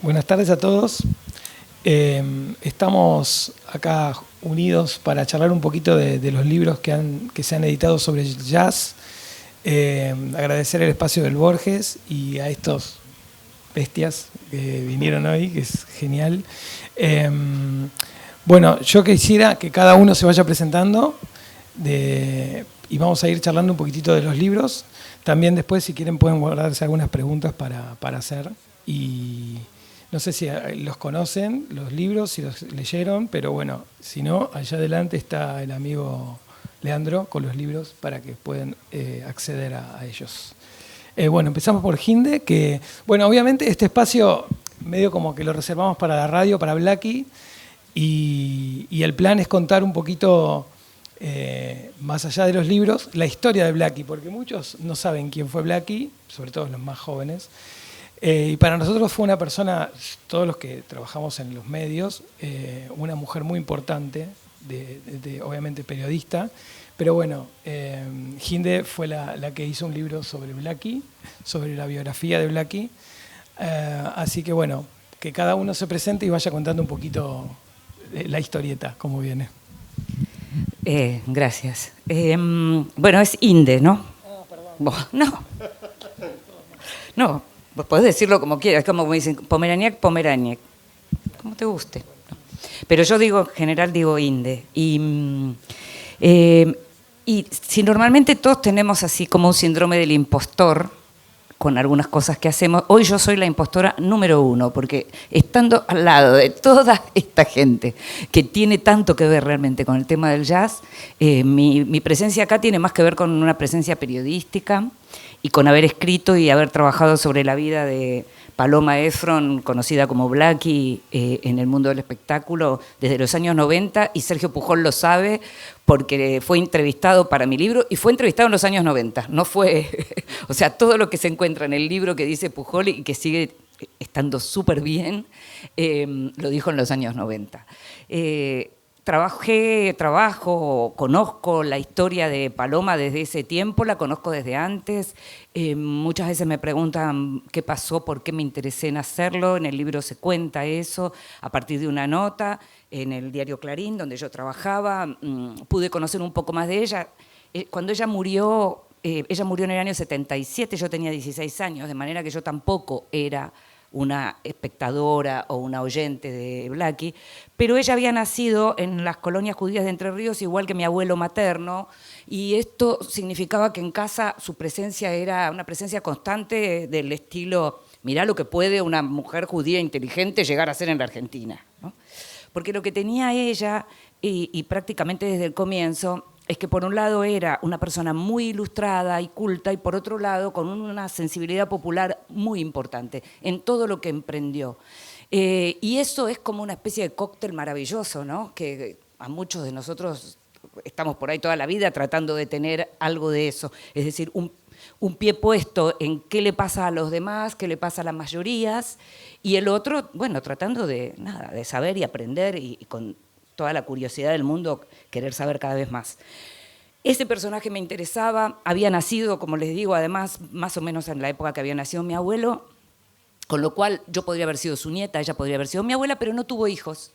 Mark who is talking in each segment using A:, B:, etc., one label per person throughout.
A: Buenas tardes a todos. Estamos acá unidos para charlar un poquito de los libros que se han editado sobre jazz. Agradecer el espacio del Borges y a estos bestias que vinieron hoy, que es genial. Bueno, yo quisiera que cada uno se vaya presentando y vamos a ir charlando un poquitito de los libros. También después, si quieren, pueden guardarse algunas preguntas para hacer. Y no sé si los conocen, los libros, si los leyeron, pero bueno, si no, allá adelante está el amigo Leandro con los libros para que puedan acceder a ellos. Bueno, empezamos por Hinde, que, bueno, obviamente este espacio medio como que lo reservamos para la radio, para Blackie, y el plan es contar un poquito, más allá de los libros, la historia de Blackie, porque muchos no saben quién fue Blackie, sobre todo los más jóvenes. Y para nosotros fue una persona, todos los que trabajamos en los medios, una mujer muy importante, obviamente periodista, pero bueno, Hinde fue la que hizo un libro sobre Blackie, sobre la biografía de Blackie, así que bueno, que cada uno se presente y vaya contando un poquito la historieta, cómo viene.
B: Gracias. Bueno, es Hinde, ¿no?
A: Perdón.
B: No. Vos podés decirlo como quieras, como me dicen, Pomeraniec, como te guste. Pero yo digo, en general digo Hinde. Y si normalmente todos tenemos así como un síndrome del impostor, con algunas cosas que hacemos, hoy yo soy la impostora número 1, porque estando al lado de toda esta gente que tiene tanto que ver realmente con el tema del jazz, mi presencia acá tiene más que ver con una presencia periodística, y con haber escrito y haber trabajado sobre la vida de Paloma Efron, conocida como Blackie, en el mundo del espectáculo desde los años 90, y Sergio Pujol lo sabe porque fue entrevistado para mi libro y fue entrevistado en los años 90, no fue, o sea, todo lo que se encuentra en el libro que dice Pujol y que sigue estando súper bien, lo dijo en los años 90. Conozco la historia de Paloma desde ese tiempo, la conozco desde antes. Muchas veces me preguntan qué pasó, por qué me interesé en hacerlo. En el libro se cuenta eso, a partir de una nota en el diario Clarín, donde yo trabajaba. Pude conocer un poco más de ella. Cuando ella murió en el año 77, yo tenía 16 años, de manera que yo tampoco era una espectadora o una oyente de Blackie, pero ella había nacido en las colonias judías de Entre Ríos, igual que mi abuelo materno, y esto significaba que en casa su presencia era una presencia constante del estilo, mirá lo que puede una mujer judía inteligente llegar a ser en la Argentina, ¿no? Porque lo que tenía ella, y prácticamente desde el comienzo, es que por un lado era una persona muy ilustrada y culta y por otro lado con una sensibilidad popular muy importante en todo lo que emprendió. Y eso es como una especie de cóctel maravilloso, ¿no? Que a muchos de nosotros estamos por ahí toda la vida tratando de tener algo de eso. Es decir, un pie puesto en qué le pasa a los demás, qué le pasa a las mayorías, y el otro, bueno, tratando de saber y aprender y con toda la curiosidad del mundo, querer saber cada vez más. Ese personaje me interesaba, había nacido, como les digo, además, más o menos en la época que había nacido mi abuelo, con lo cual yo podría haber sido su nieta, ella podría haber sido mi abuela, pero no tuvo hijos.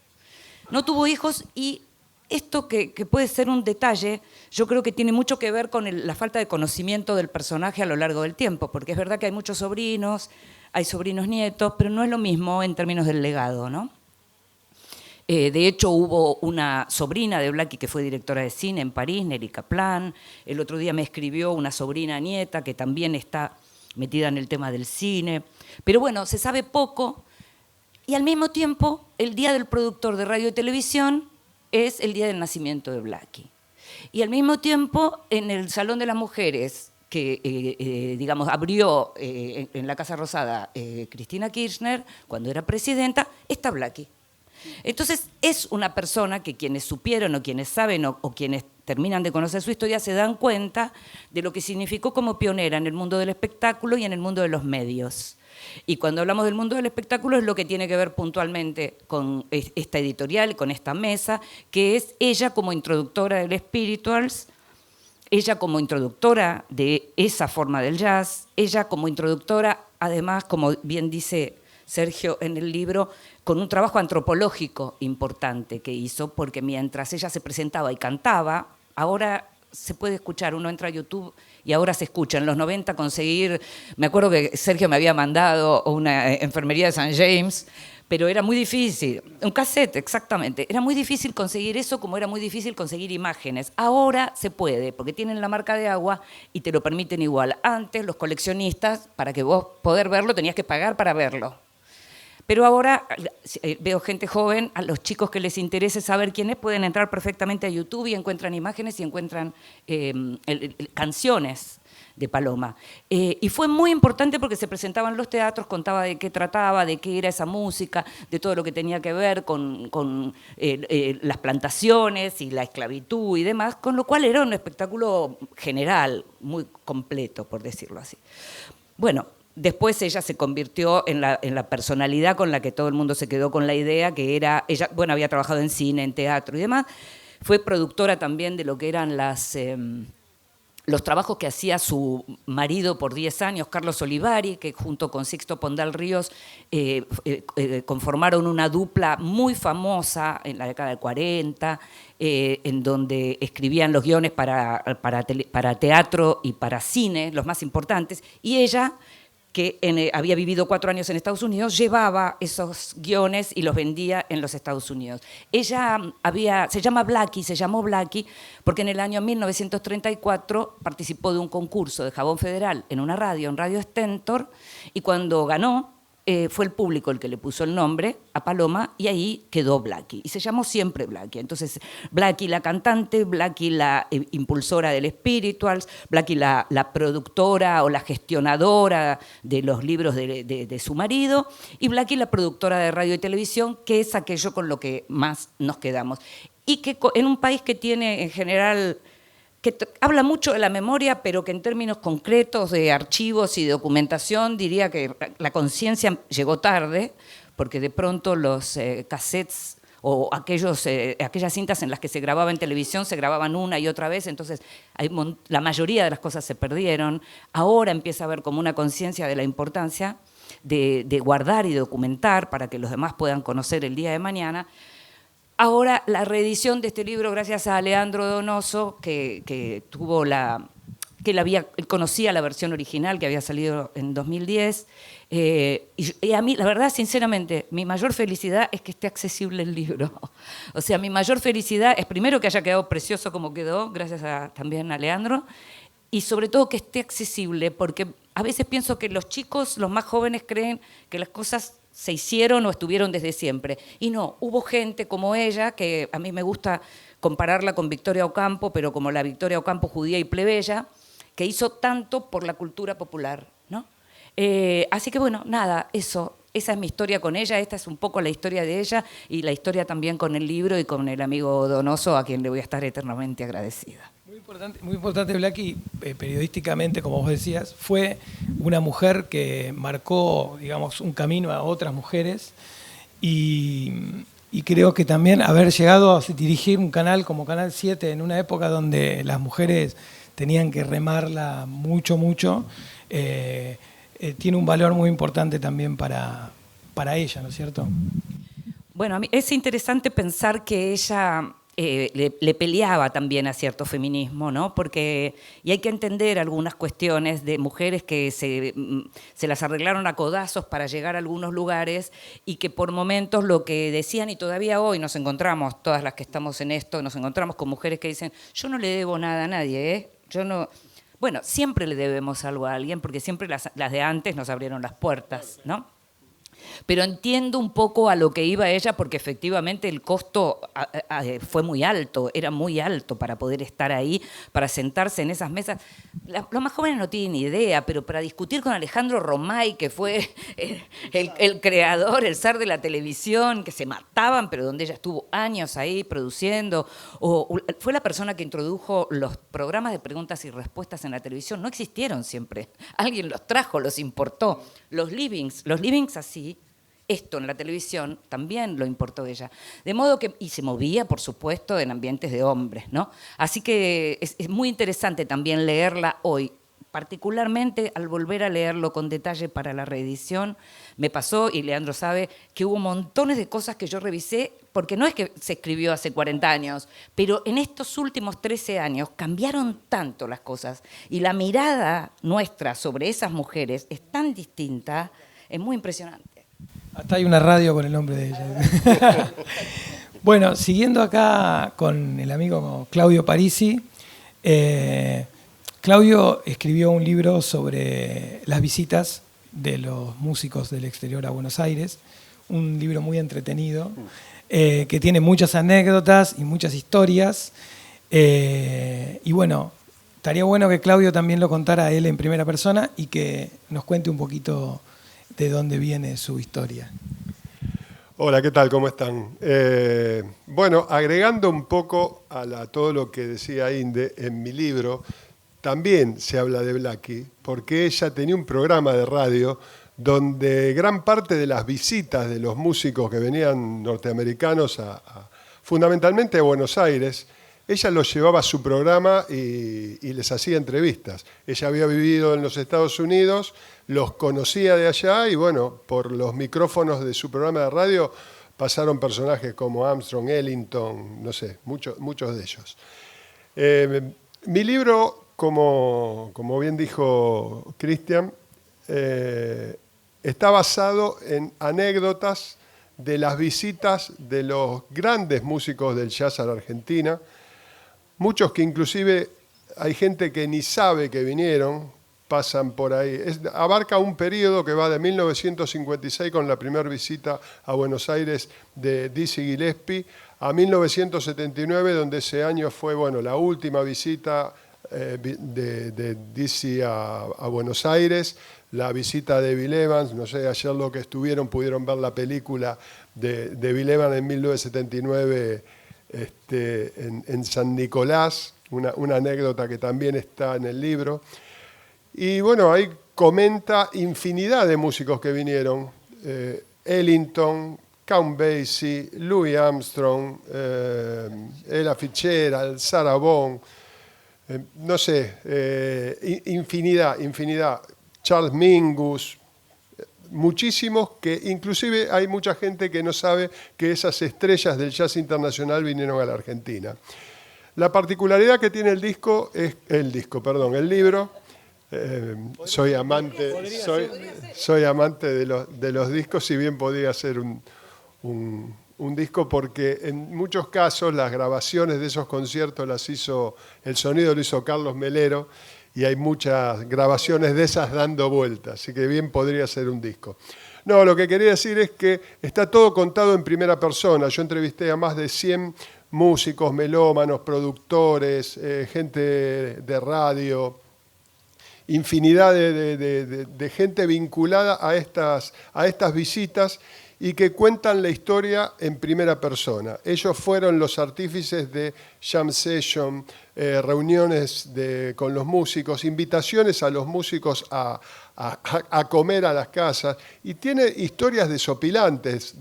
B: No tuvo hijos y esto que puede ser un detalle, yo creo que tiene mucho que ver con la falta de conocimiento del personaje a lo largo del tiempo, porque es verdad que hay muchos sobrinos, hay sobrinos nietos, pero no es lo mismo en términos del legado, ¿no? De hecho, hubo una sobrina de Blackie que fue directora de cine en París, Nelly Kaplan. El otro día me escribió una sobrina nieta que también está metida en el tema del cine. Pero bueno, se sabe poco y al mismo tiempo el día del productor de radio y televisión es el día del nacimiento de Blackie. Y al mismo tiempo en el Salón de las Mujeres que digamos, abrió en la Casa Rosada Cristina Kirchner cuando era presidenta, está Blackie. Entonces es una persona que quienes supieron o quienes saben o quienes terminan de conocer su historia se dan cuenta de lo que significó como pionera en el mundo del espectáculo y en el mundo de los medios. Y cuando hablamos del mundo del espectáculo es lo que tiene que ver puntualmente con esta editorial, con esta mesa, que es ella como introductora del Spirituals, ella como introductora de esa forma del jazz, ella como introductora, además, como bien dice Sergio en el libro, con un trabajo antropológico importante que hizo, porque mientras ella se presentaba y cantaba, ahora se puede escuchar, uno entra a YouTube y ahora se escucha. En los 90 conseguir, me acuerdo que Sergio me había mandado una enfermería de St. James, pero era muy difícil, un cassette exactamente, era muy difícil conseguir eso como era muy difícil conseguir imágenes. Ahora se puede, porque tienen la marca de agua y te lo permiten igual. Antes los coleccionistas, para que vos poder verlo, tenías que pagar para verlo. Pero ahora veo gente joven, a los chicos que les interese saber quién es, pueden entrar perfectamente a YouTube y encuentran imágenes y encuentran canciones de Paloma. Y fue muy importante porque se presentaban los teatros, contaba de qué trataba, de qué era esa música, de todo lo que tenía que ver con las plantaciones y la esclavitud y demás, con lo cual era un espectáculo general, muy completo, por decirlo así. Bueno, después ella se convirtió en la personalidad con la que todo el mundo se quedó con la idea, que era, ella, bueno, había trabajado en cine, en teatro y demás, fue productora también de lo que eran los trabajos que hacía su marido por 10 años, Carlos Olivari, que junto con Sixto Pondal Ríos conformaron una dupla muy famosa en la década del 40, en donde escribían los guiones para teatro y para cine, los más importantes, y ella, que había vivido 4 años en Estados Unidos, llevaba esos guiones y los vendía en los Estados Unidos. Ella se llamó Blackie, porque en el año 1934 participó de un concurso de jabón federal en una radio, en Radio Stentor, y cuando ganó, fue el público el que le puso el nombre a Paloma y ahí quedó Blackie. Y se llamó siempre Blackie. Entonces, Blackie la cantante, Blackie la impulsora del Spirituals, Blackie la productora o la gestionadora de los libros de su marido y Blackie la productora de radio y televisión, que es aquello con lo que más nos quedamos. Y que en un país que tiene en general, que habla mucho de la memoria, pero que en términos concretos de archivos y documentación diría que la conciencia llegó tarde, porque de pronto los cassettes o aquellas cintas en las que se grababa en televisión se grababan una y otra vez, entonces la mayoría de las cosas se perdieron. Ahora empieza a haber como una conciencia de la importancia de guardar y documentar para que los demás puedan conocer el día de mañana. Ahora, la reedición de este libro, gracias a Leandro Donoso, que tuvo él conocía la versión original que había salido en 2010, y a mí, la verdad, sinceramente, mi mayor felicidad es que esté accesible el libro. O sea, mi mayor felicidad es primero que haya quedado precioso como quedó, gracias también a Leandro, y sobre todo que esté accesible, porque a veces pienso que los chicos, los más jóvenes, creen que las cosas se hicieron o estuvieron desde siempre. Y no, hubo gente como ella, que a mí me gusta compararla con Victoria Ocampo, pero como la Victoria Ocampo judía y plebeya, que hizo tanto por la cultura popular, ¿no? Así que bueno, nada, esa es mi historia con ella, esta es un poco la historia de ella y la historia también con el libro y con el amigo Donoso, a quien le voy a estar eternamente agradecida.
A: Muy importante, Blackie, periodísticamente, como vos decías, fue una mujer que marcó, digamos, un camino a otras mujeres y creo que también haber llegado a dirigir un canal como Canal 7 en una época donde las mujeres tenían que remarla mucho, tiene un valor muy importante también para ella, ¿no es cierto?
B: Bueno, a mí es interesante pensar que ella le peleaba también a cierto feminismo, ¿no? Y hay que entender algunas cuestiones de mujeres que se las arreglaron a codazos para llegar a algunos lugares y que por momentos lo que decían, y todavía hoy nos encontramos, todas las que estamos en esto, nos encontramos con mujeres que dicen, yo no le debo nada a nadie, ¿eh? Yo no... Bueno, siempre le debemos algo a alguien, porque siempre las de antes nos abrieron las puertas, ¿no? Pero entiendo un poco a lo que iba ella, porque efectivamente el costo fue muy alto, era muy alto para poder estar ahí, para sentarse en esas mesas. Los más jóvenes no tienen idea, pero para discutir con Alejandro Romay, que fue el creador, el zar de la televisión, que se mataban, pero donde ella estuvo años ahí produciendo, o fue la persona que introdujo los programas de preguntas y respuestas en la televisión. No existieron siempre, alguien los trajo, los importó. Los livings así, esto en la televisión también lo importó ella. De modo que, y se movía, por supuesto, en ambientes de hombres, ¿no? Así que es muy interesante también leerla hoy, particularmente al volver a leerlo con detalle para la reedición, me pasó, y Leandro sabe, que hubo montones de cosas que yo revisé, porque no es que se escribió hace 40 años, pero en estos últimos 13 años cambiaron tanto las cosas, y la mirada nuestra sobre esas mujeres es tan distinta, es muy impresionante.
A: Hasta hay una radio con el nombre de ella. Bueno, siguiendo acá con el amigo Claudio Parisi, Claudio escribió un libro sobre las visitas de los músicos del exterior a Buenos Aires, un libro muy entretenido, que tiene muchas anécdotas y muchas historias. Y bueno, estaría bueno que Claudio también lo contara a él en primera persona y que nos cuente un poquito de dónde viene su historia.
C: Hola, ¿qué tal? ¿Cómo están? Bueno, agregando un poco a todo lo que decía Inde, en mi libro también se habla de Blackie, porque ella tenía un programa de radio donde gran parte de las visitas de los músicos que venían norteamericanos fundamentalmente a Buenos Aires, ella los llevaba a su programa y les hacía entrevistas. Ella había vivido en los Estados Unidos, los conocía de allá y bueno, por los micrófonos de su programa de radio pasaron personajes como Armstrong, Ellington, no sé, muchos de ellos. Mi libro, como bien dijo Cristian, está basado en anécdotas de las visitas de los grandes músicos del jazz a la Argentina, muchos que inclusive hay gente que ni sabe que vinieron, pasan por ahí. Abarca un periodo que va de 1956 con la primera visita a Buenos Aires de Dizzy Gillespie a 1979, donde ese año fue la última visita de Dizzy a Buenos Aires, la visita de Bill Evans, no sé, ayer los que estuvieron pudieron ver la película de Bill Evans en 1979 en San Nicolás, una anécdota que también está en el libro. Y bueno, ahí comenta infinidad de músicos que vinieron, Ellington, Count Basie, Louis Armstrong, Ella Fitzgerald, Sarah Vaughan, no sé, infinidad. Charles Mingus, muchísimos que inclusive hay mucha gente que no sabe que esas estrellas del jazz internacional vinieron a la Argentina. La particularidad que tiene el libro, soy amante de los discos, si bien podría ser un disco, porque en muchos casos las grabaciones de esos conciertos el sonido lo hizo Carlos Melero, y hay muchas grabaciones de esas dando vueltas, así que bien podría ser un disco. No, lo que quería decir es que está todo contado en primera persona. Yo entrevisté a más de 100 músicos, melómanos, productores, gente de radio, infinidad de gente vinculada a estas visitas y que cuentan la historia en primera persona. Ellos fueron los artífices de jam session, reuniones con los músicos, invitaciones a los músicos a comer a las casas, y tiene historias desopilantes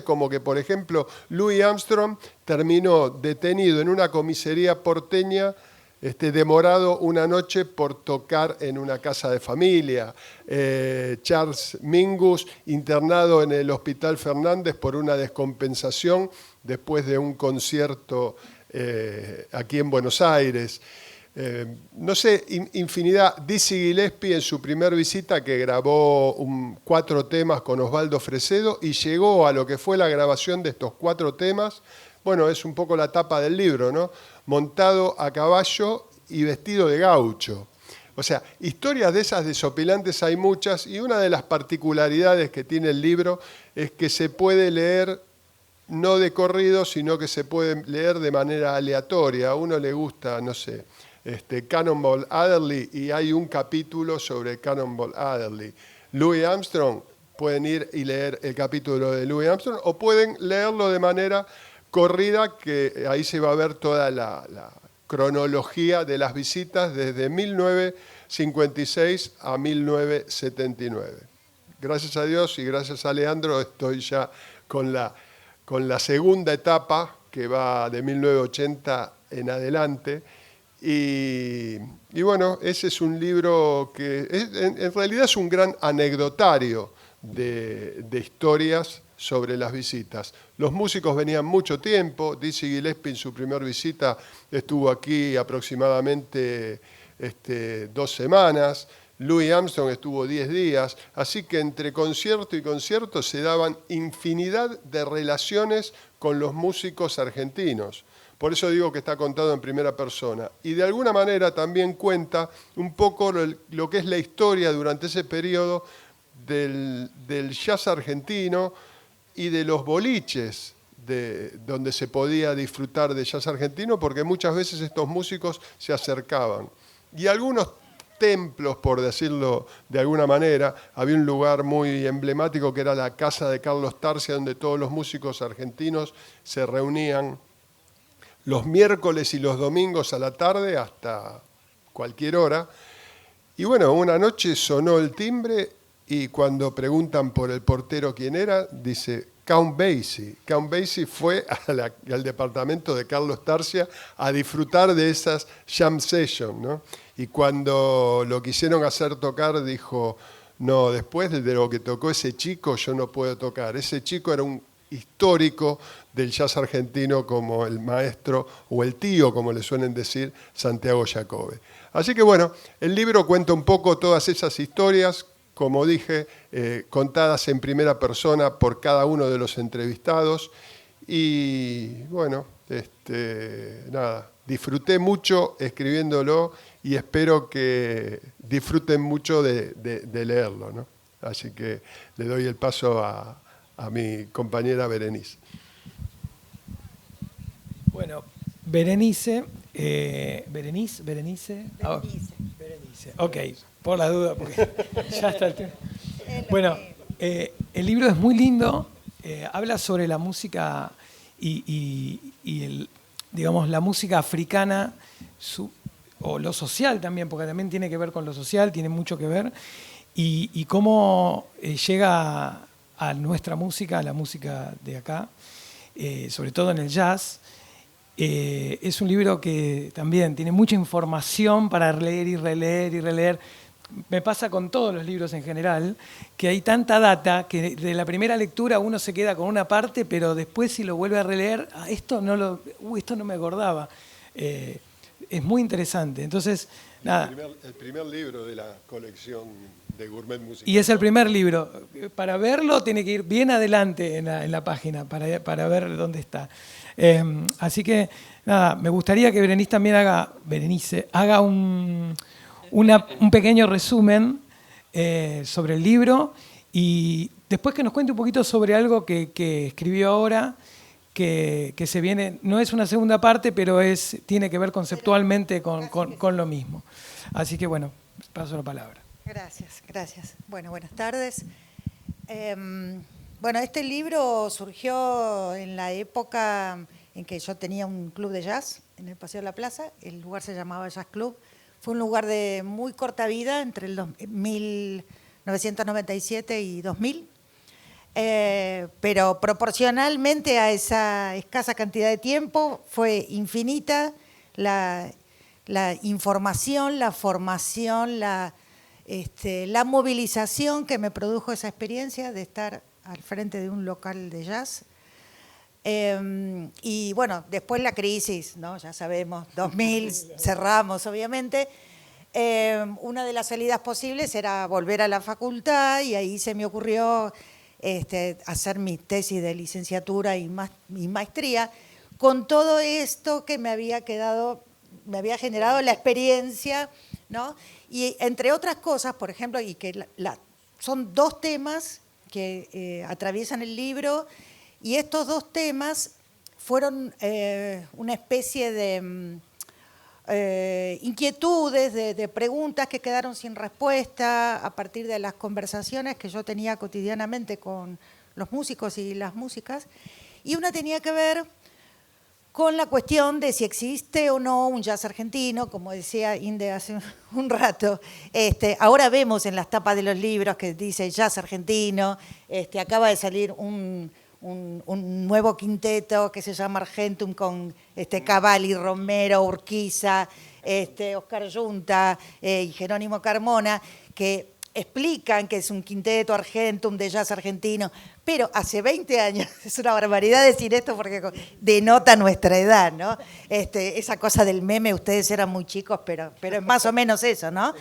C: como que, por ejemplo, Louis Armstrong terminó detenido en una comisaría porteña, demorado una noche por tocar en una casa de familia. Charles Mingus internado en el Hospital Fernández por una descompensación después de un concierto aquí en Buenos Aires. No sé, infinidad. Dizzy Gillespie en su primer visita, que grabó 4 temas con Osvaldo Fresedo y llegó a lo que fue la grabación de estos 4 temas. Bueno, es un poco la tapa del libro, ¿no? Montado a caballo y vestido de gaucho. O sea, historias de esas desopilantes hay muchas, y una de las particularidades que tiene el libro es que se puede leer no de corrido, sino que se puede leer de manera aleatoria. A uno le gusta, no sé, Cannonball Adderley, y hay un capítulo sobre Cannonball Adderley. Louis Armstrong, pueden ir y leer el capítulo de Louis Armstrong, o pueden leerlo de manera corrida, que ahí se va a ver toda la cronología de las visitas desde 1956 a 1979. Gracias a Dios y gracias a Leandro estoy ya con la segunda etapa, que va de 1980 en adelante, Y bueno, ese es un libro que en realidad es un gran anecdotario de historias sobre las visitas. Los músicos venían mucho tiempo. Dizzy Gillespie en su primera visita estuvo aquí aproximadamente 2 semanas. Louis Armstrong estuvo 10 días. Así que entre concierto y concierto se daban infinidad de relaciones con los músicos argentinos. Por eso digo que está contado en primera persona. Y de alguna manera también cuenta un poco lo que es la historia durante ese periodo del jazz argentino y de los boliches donde se podía disfrutar de jazz argentino, porque muchas veces estos músicos se acercaban. Y algunos templos, por decirlo de alguna manera, había un lugar muy emblemático que era la casa de Carlos Tarsia, donde todos los músicos argentinos se reunían los miércoles y los domingos a la tarde hasta cualquier hora. Y bueno, una noche sonó el timbre y cuando preguntan por el portero quién era, dice Count Basie. Count Basie fue al departamento de Carlos Tarsia a disfrutar de esas jam sessions, ¿no? Y cuando lo quisieron hacer tocar, dijo, no, después de lo que tocó ese chico, yo no puedo tocar. Ese chico era un histórico del jazz argentino como el maestro o el tío, como le suelen decir, Santiago Jacobe. Así que bueno, el libro cuenta un poco todas esas historias, como dije, contadas en primera persona por cada uno de los entrevistados. Y bueno, nada, disfruté mucho escribiéndolo y espero que disfruten mucho de leerlo, ¿no? Así que le doy el paso a mi compañera Berenice.
A: Bueno, Berenice. Berenice. Ok, por la duda, porque ya está el tema. Bueno, el libro es muy lindo. Habla sobre la música y digamos, la música africana, o lo social también, porque también tiene que ver con lo social, tiene mucho que ver, y cómo llega a nuestra música, a la música de acá, sobre todo en el jazz. Es un libro que también tiene mucha información para leer y releer y releer. Me pasa con todos los libros en general, que hay tanta data que de la primera lectura uno se queda con una parte, pero después si lo vuelve a releer, esto no me acordaba. Es muy interesante. Entonces, nada.
C: El primer libro de la colección de Gourmet Musical.
A: Y es el primer libro. Para verlo tiene que ir bien adelante en la página para ver dónde está. Así que, nada, me gustaría que Berenice también haga un pequeño resumen sobre el libro y después que nos cuente un poquito sobre algo que escribió ahora, que se viene, no es una segunda parte, pero tiene que ver conceptualmente con lo mismo. Así que bueno, paso la palabra.
D: Gracias. Bueno, buenas tardes. Bueno, este libro surgió en la época en que yo tenía un club de jazz en el Paseo de la Plaza. El lugar se llamaba Jazz Club. Fue un lugar de muy corta vida, entre el 1997 y 2000. Pero proporcionalmente a esa escasa cantidad de tiempo fue infinita la información, la formación, la movilización que me produjo esa experiencia de estar al frente de un local de jazz. Y bueno, después la crisis, ¿no? Ya sabemos, 2000 cerramos obviamente. Una de las salidas posibles era volver a la facultad y ahí se me ocurrió hacer mi tesis de licenciatura y maestría con todo esto que me había generado la experiencia, ¿no? Y entre otras cosas, por ejemplo, y que son 2 temas que atraviesan el libro, y estos 2 temas fueron una especie de inquietudes, de preguntas que quedaron sin respuesta a partir de las conversaciones que yo tenía cotidianamente con los músicos y las músicas. Y una tenía que ver con la cuestión de si existe o no un jazz argentino, como decía Inde hace un rato. Ahora vemos en las tapas de los libros que dice jazz argentino, acaba de salir un un nuevo quinteto que se llama Argentum con Cavalli, Romero, Urquiza, Oscar Yunta y Jerónimo Carmona, que explican que es un quinteto Argentum de jazz argentino, pero hace 20 años, es una barbaridad decir esto porque denota nuestra edad, ¿no? Esa cosa del meme, ustedes eran muy chicos, pero es más o menos eso, ¿no?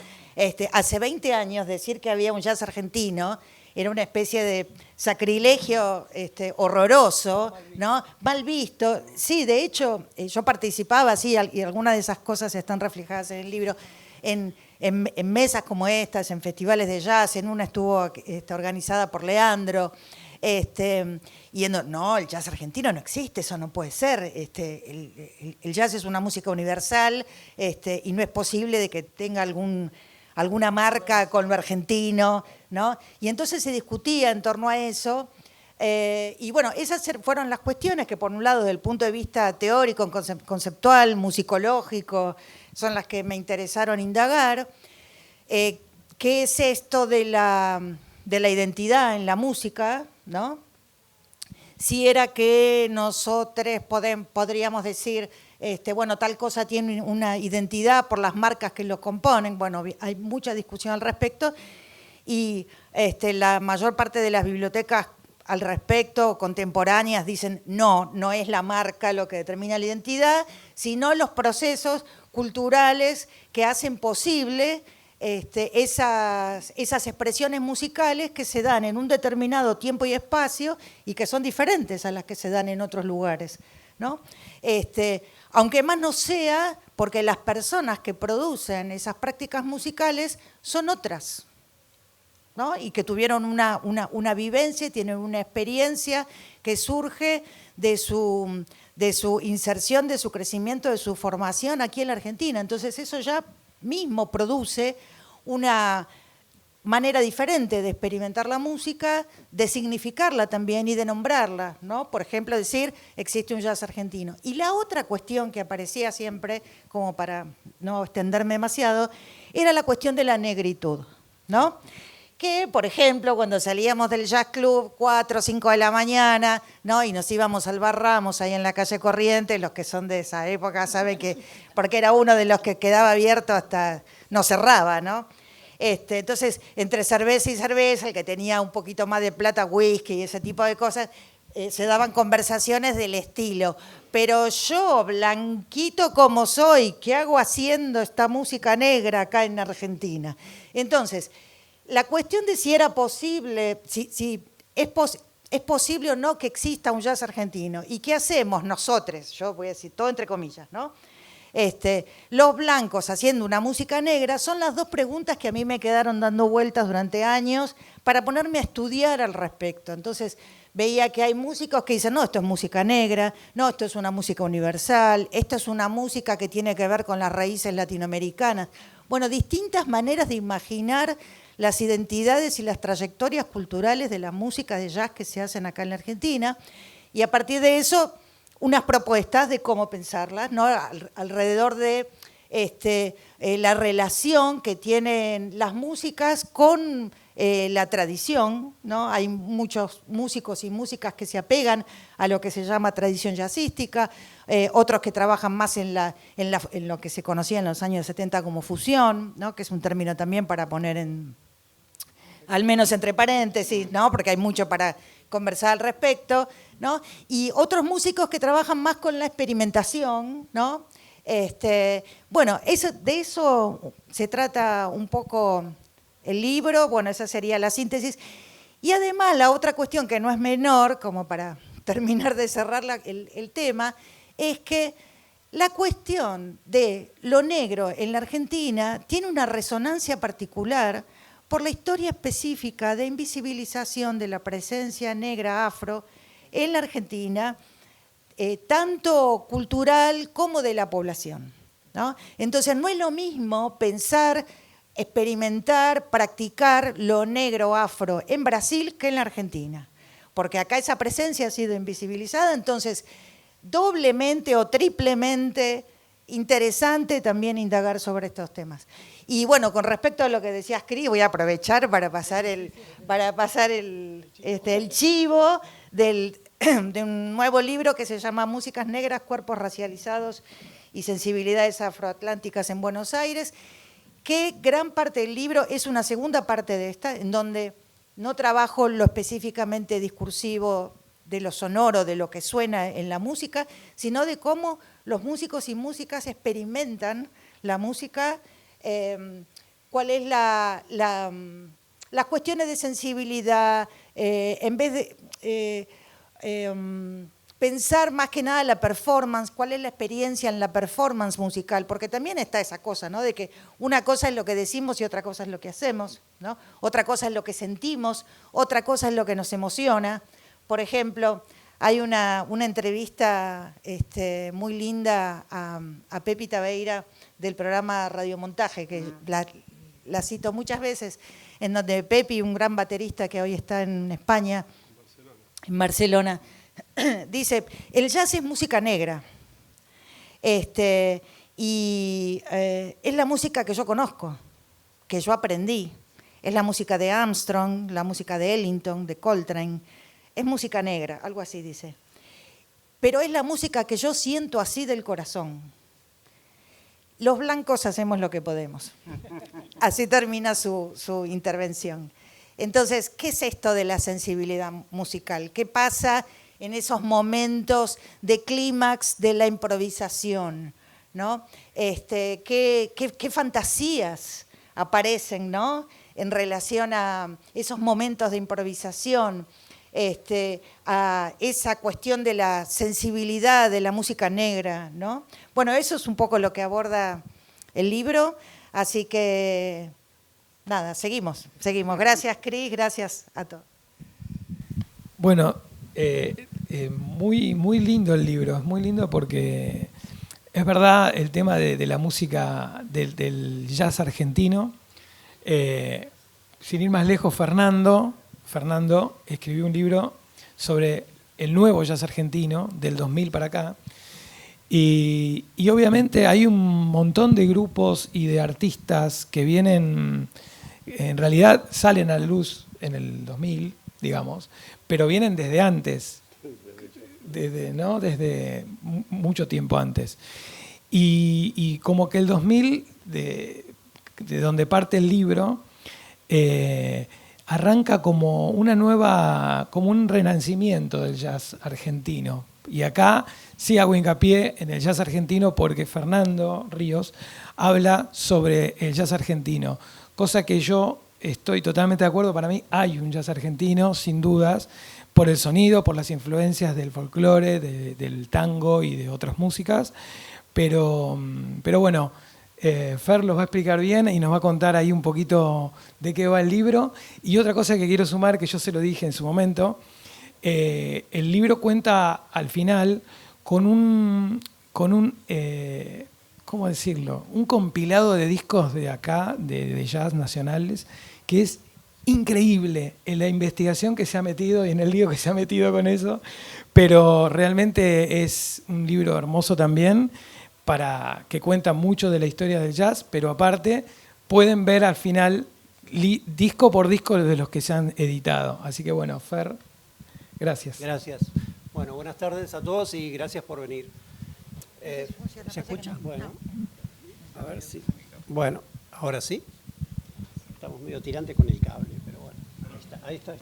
D: Hace 20 años decir que había un jazz argentino era una especie de sacrilegio horroroso, ¿no? Mal visto. Sí, de hecho, yo participaba, sí, y algunas de esas cosas están reflejadas en el libro, en mesas como estas, en festivales de jazz. En una estuvo organizada por Leandro, yendo, no, el jazz argentino no existe, eso no puede ser. El jazz es una música universal, y no es posible de que tenga alguna marca con lo argentino, ¿no? Y entonces se discutía en torno a eso, y bueno, esas fueron las cuestiones que por un lado, desde el punto de vista teórico, conceptual, musicológico, son las que me interesaron indagar. ¿Qué es esto de la identidad en la música, ¿no? Si era que nosotros podríamos decir, bueno, tal cosa tiene una identidad por las marcas que lo componen. Bueno, hay mucha discusión al respecto y la mayor parte de las bibliotecas al respecto, contemporáneas, dicen no es la marca lo que determina la identidad, sino los procesos culturales que hacen posible esas expresiones musicales que se dan en un determinado tiempo y espacio y que son diferentes a las que se dan en otros lugares, ¿no? Aunque más no sea porque las personas que producen esas prácticas musicales son otras, ¿no? Y que tuvieron una vivencia, tienen una experiencia que surge de su inserción, de su crecimiento, de su formación aquí en la Argentina. Entonces eso ya mismo produce una manera diferente de experimentar la música, de significarla también y de nombrarla, ¿no? Por ejemplo, decir, existe un jazz argentino. Y la otra cuestión que aparecía siempre, como para no extenderme demasiado, era la cuestión de la negritud, ¿no? Que, por ejemplo, cuando salíamos del jazz club 4 o 5 de la mañana, ¿no? Y nos íbamos al Bar Ramos ahí en la calle Corrientes, los que son de esa época saben que, porque era uno de los que quedaba abierto hasta no cerraba, ¿no? Entonces, entre cerveza y cerveza, el que tenía un poquito más de plata, whisky y ese tipo de cosas, se daban conversaciones del estilo. Pero yo, blanquito como soy, ¿qué hago haciendo esta música negra acá en Argentina? Entonces, la cuestión de si era posible, si es posible o no que exista un jazz argentino. ¿Y qué hacemos nosotros? Yo voy a decir todo entre comillas, ¿no? Los blancos haciendo una música negra son las dos preguntas que a mí me quedaron dando vueltas durante años para ponerme a estudiar al respecto. Entonces veía que hay músicos que dicen, no, esto es música negra, no, esto es una música universal, esto es una música que tiene que ver con las raíces latinoamericanas. Bueno, distintas maneras de imaginar las identidades y las trayectorias culturales de la música de jazz que se hacen acá en la Argentina, y a partir de eso unas propuestas de cómo pensarlas, ¿no? Alrededor de la relación que tienen las músicas con la tradición, ¿no? Hay muchos músicos y músicas que se apegan a lo que se llama tradición jazzística, otros que trabajan más en lo que se conocía en los años 70 como fusión, ¿no? Que es un término también para poner al menos entre paréntesis, ¿no? Porque hay mucho para conversar al respecto, ¿no? Y otros músicos que trabajan más con la experimentación, ¿no? Bueno, de eso se trata un poco el libro, bueno, esa sería la síntesis. Y además la otra cuestión que no es menor, como para terminar de cerrar el tema, es que la cuestión de lo negro en la Argentina tiene una resonancia particular por la historia específica de invisibilización de la presencia negra afro en la Argentina, tanto cultural como de la población, ¿no? Entonces no es lo mismo pensar, experimentar, practicar lo negro afro en Brasil que en la Argentina, porque acá esa presencia ha sido invisibilizada, entonces doblemente o triplemente interesante también indagar sobre estos temas. Y bueno, con respecto a lo que decías, Cris, voy a aprovechar para pasar el chivo del de un nuevo libro que se llama Músicas Negras, Cuerpos Racializados y Sensibilidades Afroatlánticas en Buenos Aires, que gran parte del libro es una segunda parte de esta, en donde no trabajo lo específicamente discursivo de lo sonoro, de lo que suena en la música, sino de cómo los músicos y músicas experimentan la música, cuál es las cuestiones de sensibilidad, en vez de pensar más que nada la performance, cuál es la experiencia en la performance musical, porque también está esa cosa, ¿no? De que una cosa es lo que decimos y otra cosa es lo que hacemos, ¿no? Otra cosa es lo que sentimos, otra cosa es lo que nos emociona. Por ejemplo, hay una entrevista muy linda a Pepi Tabeira del programa Radiomontaje, que la cito muchas veces, en donde Pepi, un gran baterista que hoy está en España, en Barcelona, dice, el jazz es música negra, y es la música que yo conozco, que yo aprendí, es la música de Armstrong, la música de Ellington, de Coltrane, es música negra, algo así dice, pero es la música que yo siento así del corazón. Los blancos hacemos lo que podemos. Así termina su intervención. Entonces, ¿qué es esto de la sensibilidad musical? ¿Qué pasa en esos momentos de clímax de la improvisación, ¿no? ¿Qué fantasías aparecen, ¿no? En relación a esos momentos de improvisación, a esa cuestión de la sensibilidad de la música negra, ¿no? Bueno, eso es un poco lo que aborda el libro, así que nada, seguimos. Gracias, Cris, gracias a todos.
A: Bueno, muy lindo el libro, es muy lindo porque es verdad el tema de la música del jazz argentino. Sin ir más lejos, Fernando escribió un libro sobre el nuevo jazz argentino del 2000 para acá. Y obviamente hay un montón de grupos y de artistas que vienen, en realidad salen a la luz en el 2000, digamos, pero vienen desde antes, desde mucho tiempo antes. Y como que el 2000, de donde parte el libro, arranca como como un renacimiento del jazz argentino. Y acá sí hago hincapié en el jazz argentino porque Fernando Ríos habla sobre el jazz argentino, cosa que yo estoy totalmente de acuerdo. Para mí hay un jazz argentino, sin dudas, por el sonido, por las influencias del folclore, del tango y de otras músicas. Pero bueno, Fer los va a explicar bien y nos va a contar ahí un poquito de qué va el libro. Y otra cosa que quiero sumar, que yo se lo dije en su momento, el libro cuenta al final con un ¿cómo decirlo? Un compilado de discos de acá, de jazz nacionales, que es increíble en la investigación que se ha metido y en el lío que se ha metido con eso, pero realmente es un libro hermoso también, que cuenta mucho de la historia del jazz, pero aparte pueden ver al final disco por disco de los que se han editado. Así que bueno, Fer, gracias.
E: Gracias. Bueno, buenas tardes a todos y gracias por venir. ¿Se escucha? Bueno, a ver si. Bueno, ahora sí. Estamos medio tirantes con el cable, pero bueno, ahí está.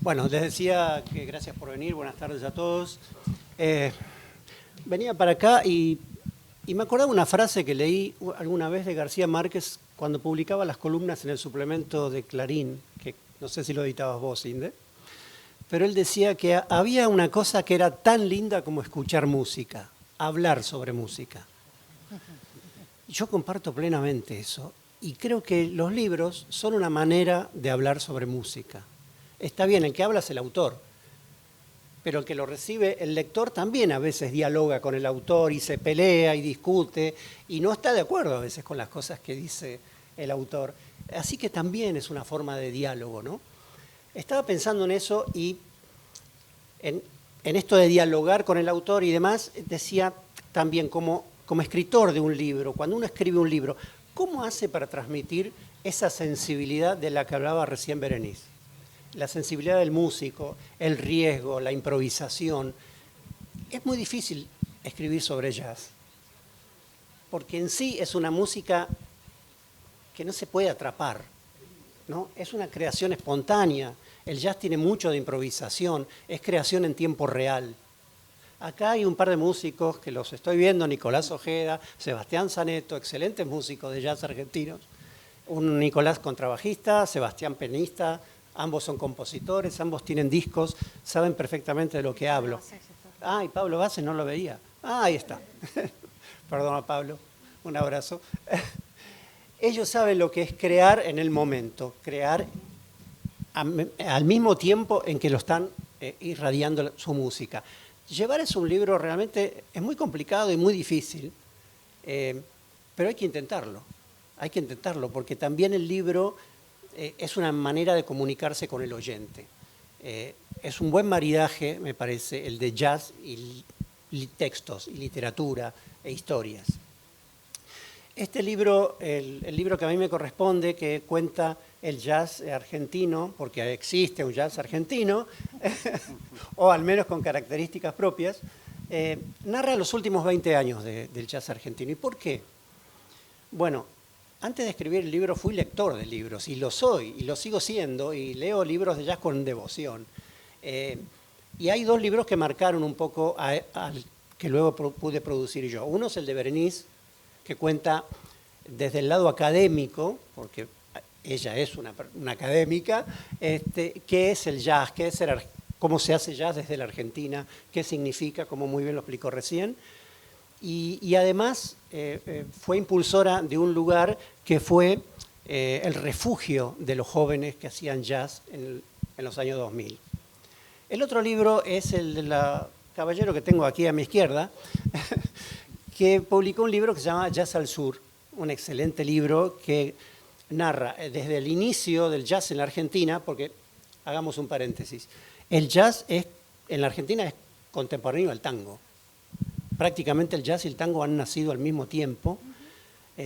E: Bueno, les decía que gracias por venir, buenas tardes a todos. Venía para acá y me acordaba una frase que leí alguna vez de García Márquez cuando publicaba las columnas en el suplemento de Clarín, que no sé si lo editabas vos, Inde, pero él decía que había una cosa que era tan linda como escuchar música, hablar sobre música. Yo comparto plenamente eso y creo que los libros son una manera de hablar sobre música. Está bien, el que habla es el autor, pero el que lo recibe, el lector, también a veces dialoga con el autor y se pelea y discute y no está de acuerdo a veces con las cosas que dice el autor. Así que también es una forma de diálogo, ¿no? Estaba pensando en eso y en esto de dialogar con el autor y demás, decía también como escritor de un libro, cuando uno escribe un libro, ¿cómo hace para transmitir esa sensibilidad de la que hablaba recién Berenice? la sensibilidad del músico, el riesgo, la improvisación. Es muy difícil escribir sobre jazz, porque en sí es una música que no se puede atrapar, ¿no? Es una creación espontánea. El jazz tiene mucho de improvisación, es creación en tiempo real. Acá hay un par de músicos que los estoy viendo, Nicolás Ojeda, Sebastián Zaneto, excelentes músicos de jazz argentinos. Un Nicolás contrabajista, Sebastián pianista, ambos son compositores, ambos tienen discos, saben perfectamente de lo que hablo. Ah, y Pablo Bases no lo veía. Ah, ahí está. Perdona, Pablo, un abrazo. Ellos saben lo que es crear en el momento, crear al mismo tiempo en que lo están irradiando su música. Llevar es un libro realmente es muy complicado y muy difícil, pero hay que intentarlo. Hay que intentarlo porque también el libro es una manera de comunicarse con el oyente. Es un buen maridaje, me parece, el de jazz y textos, y literatura e historias. Este libro, el libro que a mí me corresponde, que cuenta el jazz argentino, porque existe un jazz argentino, o al menos con características propias, narra los últimos 20 años del jazz argentino. ¿Y por qué? Bueno, antes de escribir el libro fui lector de libros, y lo soy, y lo sigo siendo, y leo libros de jazz con devoción. Y hay dos libros que marcaron un poco al que luego pude producir yo. Uno es el de Berenice, que cuenta desde el lado académico, porque ella es una académica, qué es el jazz, cómo se hace jazz desde la Argentina, qué significa, como muy bien lo explicó recién. Y además fue impulsora de un lugar que fue el refugio de los jóvenes que hacían jazz en los años 2000. El otro libro es el del caballero que tengo aquí a mi izquierda, que publicó un libro que se llama Jazz al Sur, un excelente libro que narra desde el inicio del jazz en la Argentina, porque hagamos un paréntesis, el jazz en la Argentina es contemporáneo al tango. Prácticamente el jazz y el tango han nacido al mismo tiempo.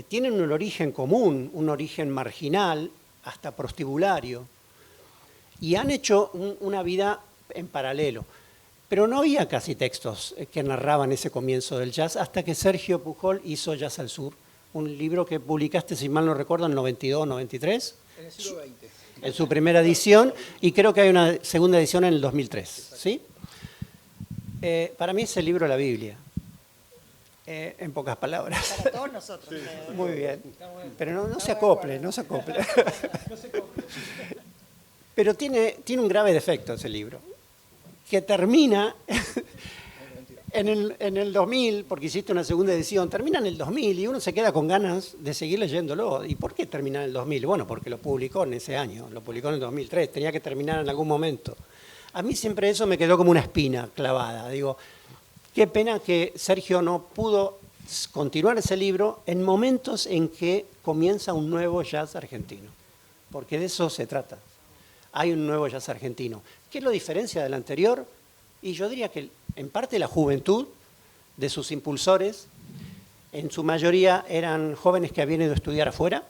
E: Tienen un origen común, un origen marginal, hasta prostibulario, y han hecho una vida en paralelo. Pero no había casi textos que narraban ese comienzo del jazz hasta que Sergio Pujol hizo Jazz al Sur, un libro que publicaste, si mal no recuerdo, en 92, 93.
F: En el siglo XX.
E: En su primera edición, y creo que hay una segunda edición en el 2003. ¿Sí? Para mí es el libro de la Biblia, en pocas palabras.
D: Para todos nosotros.
E: Sí. Muy bien, pero no se acople, no se acople. Pero tiene un grave defecto ese libro, que termina en el 2000, porque hiciste una segunda edición, termina en el 2000 y uno se queda con ganas de seguir leyéndolo. ¿Y por qué termina en el 2000? Bueno, porque lo publicó en ese año, lo publicó en el 2003, tenía que terminar en algún momento. A mí siempre eso me quedó como una espina clavada. Digo, qué pena que Sergio no pudo continuar ese libro en momentos en que comienza un nuevo jazz argentino, porque de eso se trata. Hay un nuevo jazz argentino. ¿Qué lo diferencia del anterior? Y yo diría que en parte la juventud de sus impulsores, en su mayoría eran jóvenes que habían ido a estudiar afuera,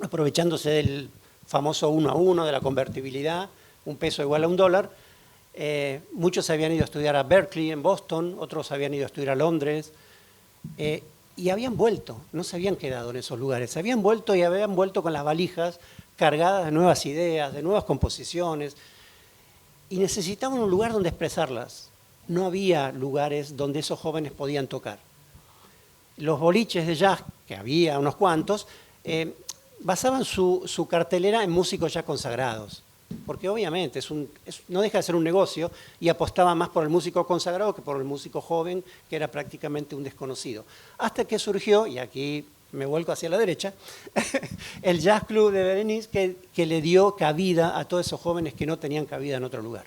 E: aprovechándose del famoso 1 a 1, de la convertibilidad, un peso igual a $1. Muchos habían ido a estudiar a Berkeley, en Boston, otros habían ido a estudiar a Londres, y habían vuelto, no se habían quedado en esos lugares, habían vuelto y habían vuelto con las valijas cargadas de nuevas ideas, de nuevas composiciones, y necesitaban un lugar donde expresarlas. No había lugares donde esos jóvenes podían tocar. Los boliches de jazz, que había unos cuantos, basaban su cartelera en músicos ya consagrados, porque obviamente no deja de ser un negocio, y apostaba más por el músico consagrado que por el músico joven, que era prácticamente un desconocido. Hasta que surgió, y aquí me vuelco hacia la derecha, el Jazz Club de Berenice, que le dio cabida a todos esos jóvenes que no tenían cabida en otro lugar.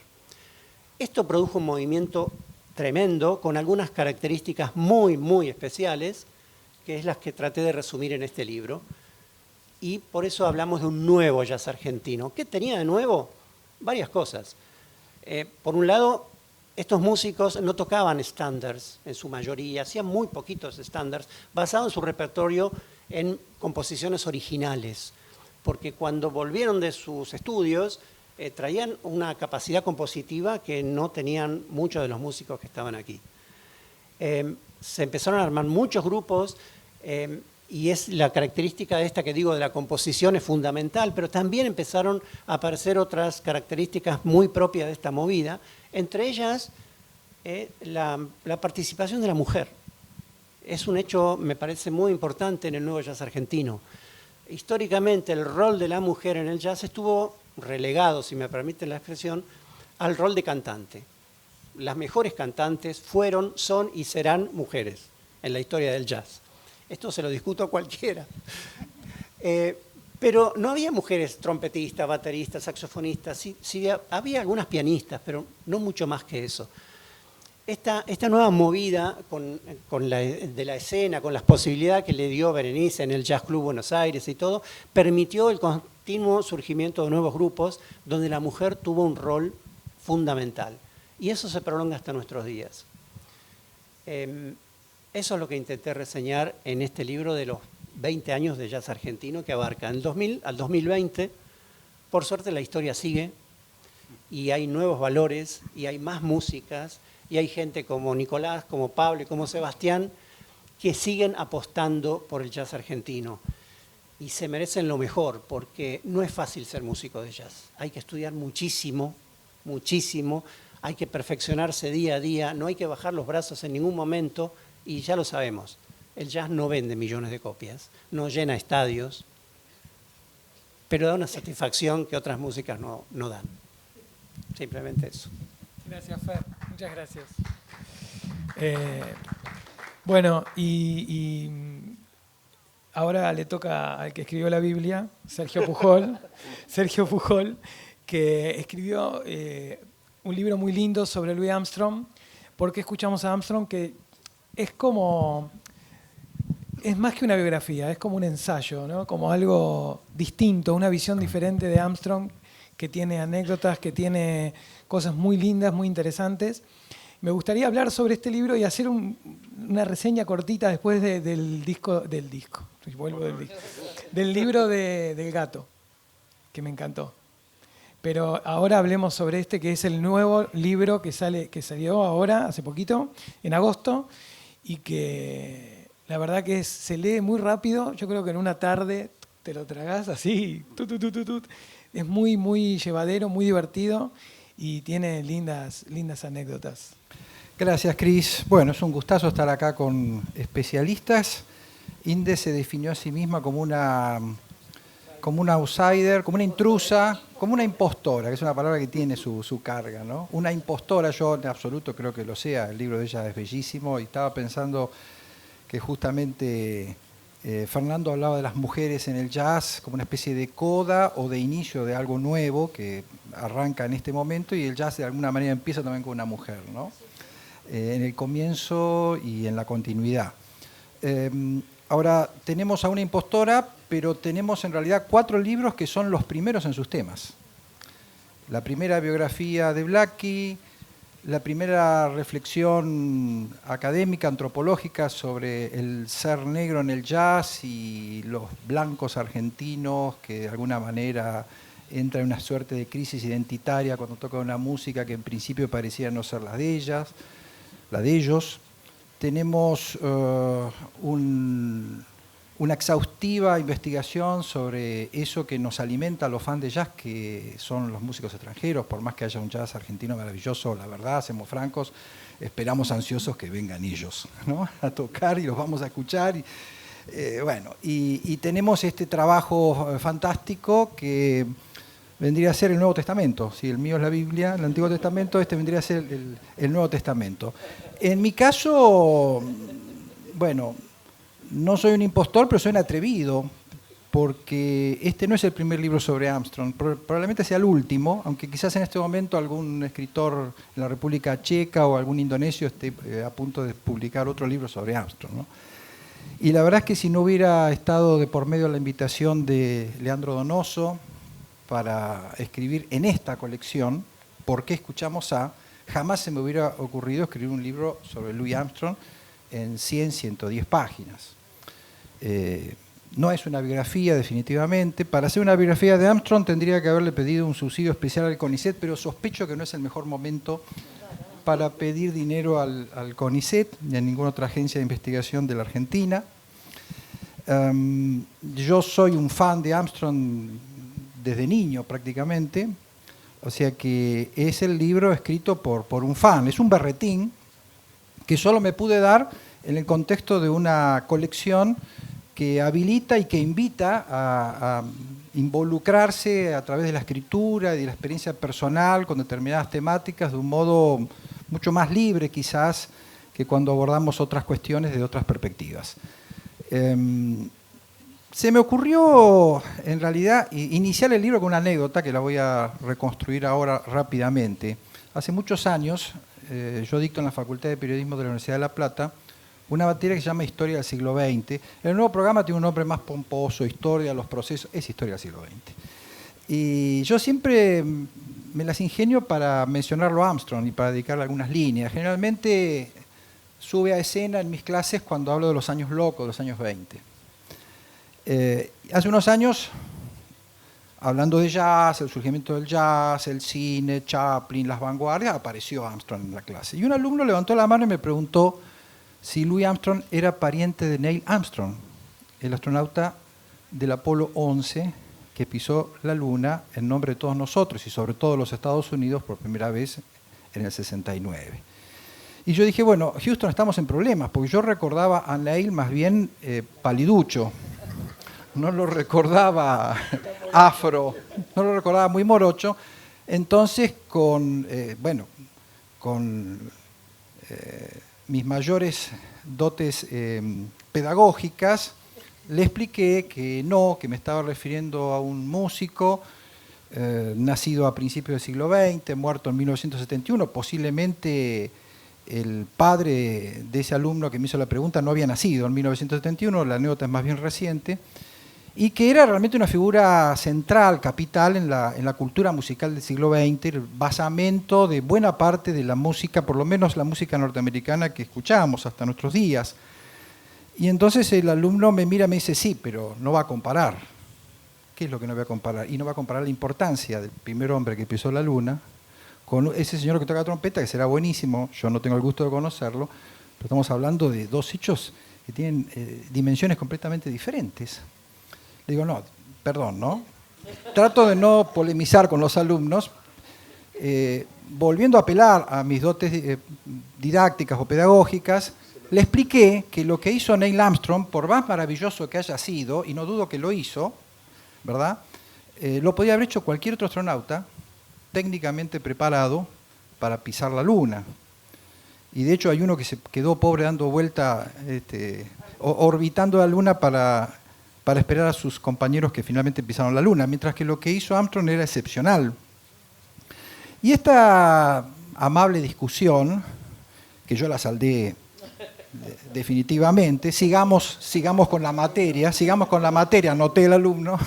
E: Esto produjo un movimiento tremendo, con algunas características muy, muy especiales, que es las que traté de resumir en este libro, y por eso hablamos de un nuevo jazz argentino. ¿Qué tenía de nuevo? Varias cosas. Por un lado, estos músicos no tocaban estándares en su mayoría, hacían muy poquitos estándares, basados en su repertorio en composiciones originales, porque cuando volvieron de sus estudios traían una capacidad compositiva que no tenían muchos de los músicos que estaban aquí. Se empezaron a armar muchos grupos y es la característica de esta que digo de la composición es fundamental, pero también empezaron a aparecer otras características muy propias de esta movida, entre ellas la participación de la mujer. Es un hecho, me parece, muy importante en el nuevo jazz argentino. Históricamente el rol de la mujer en el jazz estuvo relegado, si me permiten la expresión, al rol de cantante. Las mejores cantantes fueron, son y serán mujeres en la historia del jazz. Esto se lo discuto a cualquiera. Pero no había mujeres trompetistas, bateristas, saxofonistas. Sí, había algunas pianistas, pero no mucho más que eso. Esta nueva movida de la escena, con las posibilidades que le dio Berenice en el Jazz Club Buenos Aires y todo, permitió el continuo surgimiento de nuevos grupos donde la mujer tuvo un rol fundamental. Y eso se prolonga hasta nuestros días. Eso es lo que intenté reseñar en este libro de los 20 años de jazz argentino que abarca del 2000 al 2020. Por suerte la historia sigue y hay nuevos valores y hay más músicas y hay gente como Nicolás, como Pablo y como Sebastián que siguen apostando por el jazz argentino y se merecen lo mejor porque no es fácil ser músico de jazz. Hay que estudiar muchísimo, muchísimo, hay que perfeccionarse día a día, no hay que bajar los brazos en ningún momento y ya lo sabemos. El jazz no vende millones de copias, no llena estadios, pero da una satisfacción que otras músicas no dan. Simplemente eso.
A: Gracias, Fer. Muchas gracias. Bueno, y ahora le toca al que escribió la Biblia, Sergio Pujol, que escribió un libro muy lindo sobre Louis Armstrong. ¿Por qué escuchamos a Armstrong? Que es más que una biografía, es como un ensayo, ¿no? Como algo distinto, una visión diferente de Armstrong, que tiene anécdotas, que tiene cosas muy lindas, muy interesantes. Me gustaría hablar sobre este libro y hacer una reseña cortita después del libro del gato, que me encantó. Pero ahora hablemos sobre este, que es el nuevo libro que salió ahora, hace poquito, en agosto, y que la verdad que se lee muy rápido. Yo creo que en una tarde te lo tragás así. Es muy, muy llevadero, muy divertido y tiene lindas anécdotas.
F: Gracias, Cris. Bueno, es un gustazo estar acá con especialistas. Inde se definió a sí misma como una outsider, como una intrusa, como una impostora, que es una palabra que tiene su carga, ¿no? Una impostora, yo en absoluto creo que lo sea. El libro de ella es bellísimo y estaba pensando que justamente Fernando hablaba de las mujeres en el jazz como una especie de coda o de inicio de algo nuevo que arranca en este momento, y el jazz de alguna manera empieza también con una mujer, ¿no? En el comienzo y en la continuidad. Ahora tenemos a una impostora, pero tenemos en realidad 4 libros que son los primeros en sus temas. La primera biografía de Blackie, la primera reflexión académica, antropológica sobre el ser negro en el jazz y los blancos argentinos que de alguna manera entran en una suerte de crisis identitaria cuando tocan una música que en principio parecía no ser la de ellos. Tenemos una exhaustiva investigación sobre eso que nos alimenta a los fans de jazz, que son los músicos extranjeros. Por más que haya un jazz argentino maravilloso, la verdad, seamos francos, esperamos ansiosos que vengan ellos, ¿no?, a tocar y los vamos a escuchar. Y tenemos este trabajo fantástico que vendría a ser el Nuevo Testamento. Si el mío es la Biblia, el Antiguo Testamento, este vendría a ser el Nuevo Testamento. En mi caso, bueno, no soy un impostor, pero soy un atrevido, porque este no es el primer libro sobre Armstrong, probablemente sea el último, aunque quizás en este momento algún escritor en la República Checa o algún indonesio esté a punto de publicar otro libro sobre Armstrong, ¿no? Y la verdad es que si no hubiera estado de por medio la invitación de Leandro Donoso para escribir en esta colección, ¿Por qué escuchamos a?, jamás se me hubiera ocurrido escribir un libro sobre Louis Armstrong en 100, 110 páginas. No es una biografía, definitivamente. Para hacer una biografía de Armstrong tendría que haberle pedido un subsidio especial al CONICET, pero sospecho que no es el mejor momento para pedir dinero al CONICET ni a ninguna otra agencia de investigación de la Argentina. Yo soy un fan de Armstrong desde niño prácticamente, o sea que es el libro escrito por un fan, es un berretín que solo me pude dar en el contexto de una colección que habilita y que invita a involucrarse a través de la escritura y de la experiencia personal con determinadas temáticas de un modo mucho más libre quizás que cuando abordamos otras cuestiones de otras perspectivas. Se me ocurrió en realidad iniciar el libro con una anécdota que la voy a reconstruir ahora rápidamente. Hace muchos años yo dicto en la Facultad de Periodismo de la Universidad de La Plata una materia que se llama Historia del siglo XX. El nuevo programa tiene un nombre más pomposo, Historia de los procesos, es Historia del siglo XX. Y yo siempre me las ingenio para mencionarlo a Armstrong y para dedicarle algunas líneas. Generalmente sube a escena en mis clases cuando hablo de los años locos, de los años 20. Hace unos años, hablando de jazz, el surgimiento del jazz, el cine, Chaplin, las vanguardias, apareció Armstrong en la clase. Y un alumno levantó la mano y me preguntó si Louis Armstrong era pariente de Neil Armstrong, el astronauta del Apolo 11 que pisó la Luna en nombre de todos nosotros y sobre todo los Estados Unidos por primera vez en el 69. Y yo dije, bueno, Houston, estamos en problemas, porque yo recordaba a Neil más bien paliducho, no lo recordaba afro, no lo recordaba muy morocho. Entonces, con mis mayores dotes pedagógicas, le expliqué que no, que me estaba refiriendo a un músico nacido a principios del siglo XX, muerto en 1971, posiblemente el padre de ese alumno que me hizo la pregunta no había nacido en 1971, la anécdota es más bien reciente, y que era realmente una figura central, capital en la cultura musical del siglo XX, el basamento de buena parte de la música, por lo menos la música norteamericana que escuchamos hasta nuestros días. Y entonces el alumno me mira y me dice, sí, pero no va a comparar. ¿Qué es lo que no va a comparar? Y no va a comparar la importancia del primer hombre que pisó la Luna con ese señor que toca trompeta, que será buenísimo, yo no tengo el gusto de conocerlo, pero estamos hablando de dos hechos que tienen dimensiones completamente diferentes. Le digo, no, perdón, ¿no? Trato de no polemizar con los alumnos, volviendo a apelar a mis dotes didácticas o pedagógicas, le expliqué que lo que hizo Neil Armstrong, por más maravilloso que haya sido, y no dudo que lo hizo, ¿verdad? Lo podía haber hecho cualquier otro astronauta técnicamente preparado para pisar la Luna. Y de hecho hay uno que se quedó pobre dando vuelta, orbitando la Luna para esperar a sus compañeros que finalmente pisaron la Luna, mientras que lo que hizo Armstrong era excepcional. Y esta amable discusión, que yo la saldé definitivamente, sigamos con la materia, anoté el alumno,